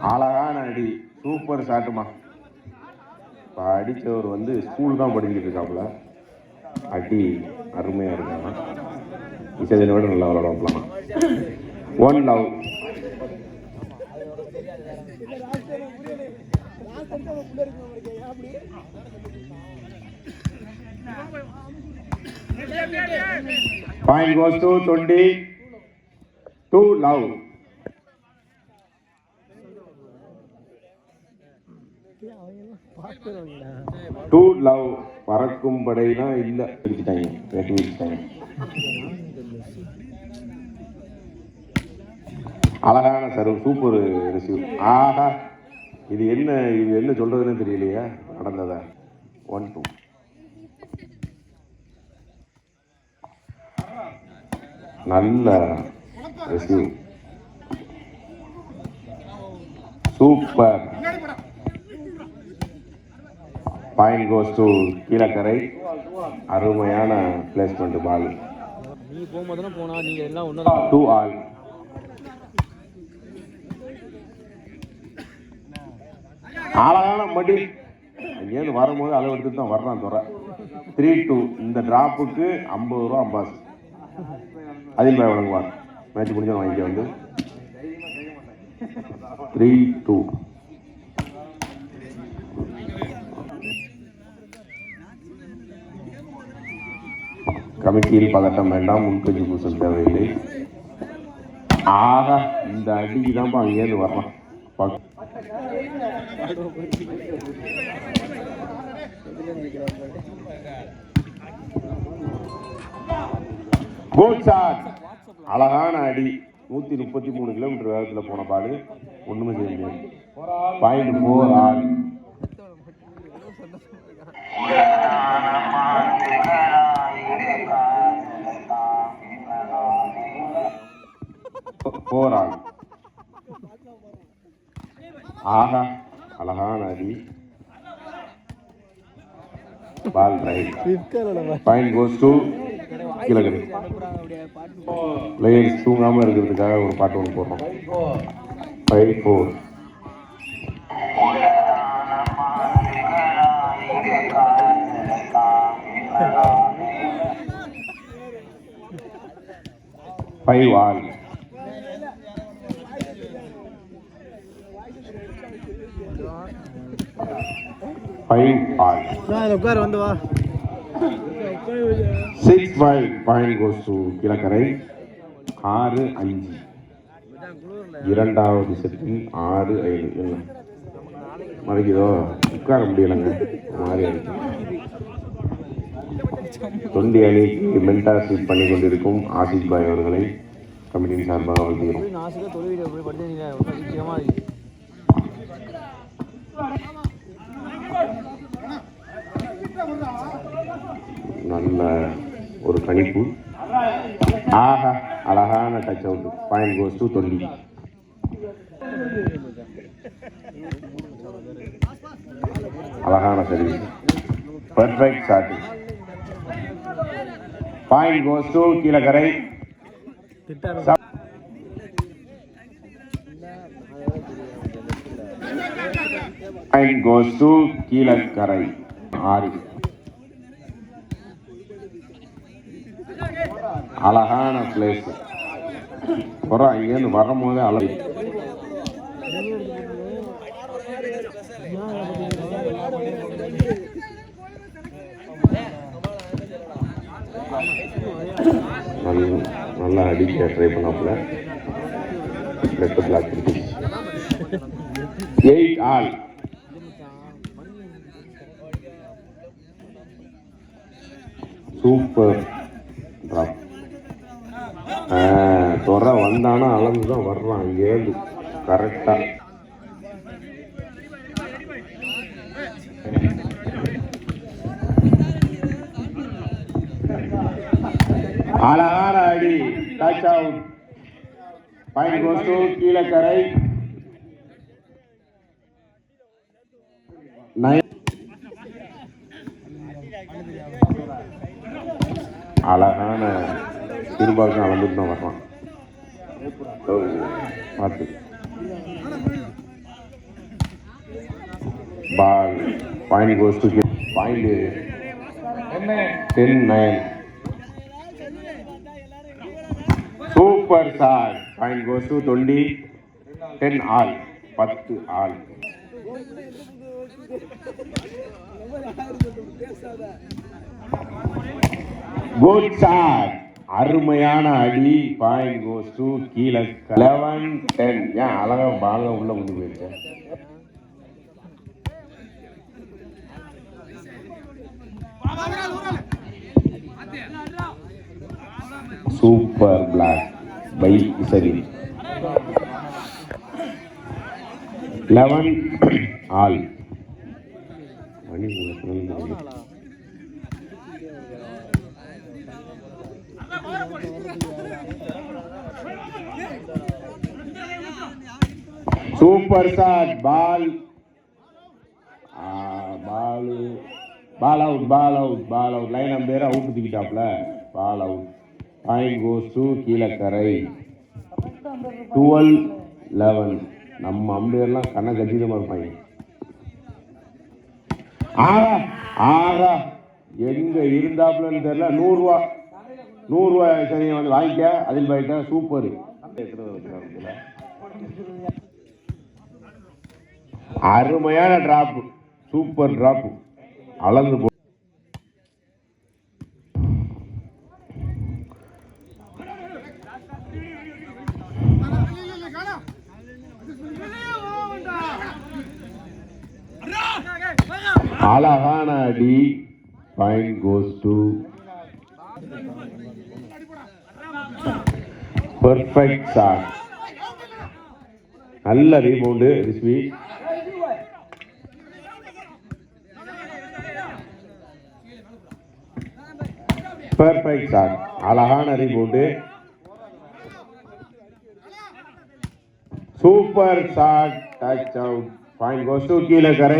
அழகான அடி, சூப்பர் ஷாட்டுமா. இப்போ அடித்தவர் வந்து ஸ்கூல் தான் படிச்சுட்டு இருக்காப்புல. அடி அருமையாக இருக்காங்க. இதை விட நல்லா விளையாடலாம். 1 love. Point goes to 20. 2 love. Two love. பறக்கும் படைனா இல்லை, பிடிச்சிட்டாங்க, வெட்டி வச்சுட்டாங்க. அழகான சர்வ், சூப்பர் ரிசீவ். ஆஹா, இது என்ன சொல்றதுன்னு தெரியலையா நடந்ததா. 1-2. நல்ல receive, super. Point goes to Kilakarai. அருமையான பிளேஸ்மெண்ட் பால். 2 ஆல். அழகான மடி. அங்கேருந்து வரும்போது அளவு எடுத்துட்டு தான் வர்றான் துறை. 3-2. இந்த டிராப்புக்கு 50 ரூபா அம்பாஸ். அதில் போய் வழங்குவார். மேட்ச் முடிஞ்ச வாங்கிக்க வந்து 3-2. கமிட்டியில் பதட்டம் வேண்டாம், முன்கஞ்சி பூசல் தேவையில்லை. ஆகா, இந்த அடிக்கு தான்ப்பா அங்கேருந்து வரலாம். Good shot. அழகான அடி. 133 கிலோமீட்டர் வேகத்தில் போன பாடு ஒண்ணுமே செய்ய முடியாது. Point 4 all. ஆஹா, அழகான அடி. Ball right. Point goes to Kilakarai. Players தூங்காம இருக்கிறதுக்காக ஒரு பாட்டு ஒன்று போடுறோம். 5-4. All. 5 all. 6-5. Point goes to Kilakarai. 6-5. இரண்டாவது செட்டில் 6-5. என்ன மறைக்குதோ, உட்கார முடியலைங்க, மாறி இருக்கு. தொண்டி அணிக்கு மென்டார்ஷிப் பண்ணி கொண்டிருக்கும் ஆசிப் பாய் அவர்களை கமிட்டியின் சார்பாக வாழ்த்துகிறோம். நல்ல ஒரு கணிப்பு. ஆஹா, அழகான touch out. Point goes to Thondi. அழகான service, perfect shot. Point goes to Keelakarai. Point goes to Keelakarai. 6. அழகான பிளேஸ். புறம் இங்கேருந்து வரும்போதே அழகு. நல்லா அடிக்க ட்ரை பண்ணாப்புல. 8 ஆல். Super drop. துறை வந்தானா அளந்துதான் வர்றான். 7 கரெக்டா. அழகான அடி, touch out. Point goes to Keelakarai. 9. அழகான திருபாக்கம் அளந்துட்டு தான் வர்றான். பார்த்து ball. Point goes to point 10-9. Super shot. Point goes to 20. 10 all. 10 all. Good shot. அருமையான அடி. Point goes to கீழே 11-10. ஏன் அழகா பால் உள்ள கொண்டு போயிருக்கேன். சூப்பர் பிளாக் பை சரி 11 all. Super shot. Ball out. Line umpire out தூக்கிட்டாப்ல. Ball out. Point goes to Keelakarai. 12-11. நம்ம அம்பையர்லாம் கண்ண கச்சிதமா இருப்பாங்க. ஆகா எங்க இருந்தாப்லன்னு தெரியல. 100 ரூபாய் சரியா வந்து வாங்கிக்க. அதில் போயிட்டா சூப்பர். அருமையான டிராப். Super drop. அளந்து போ. அழகான அடி. Point goes to perfect shot. நல்ல ரீபவுண்ட் ரிஸ்வி. Perfect shot. அழகான rebound. Super shot. Touch out. Point goes to Kilakarai.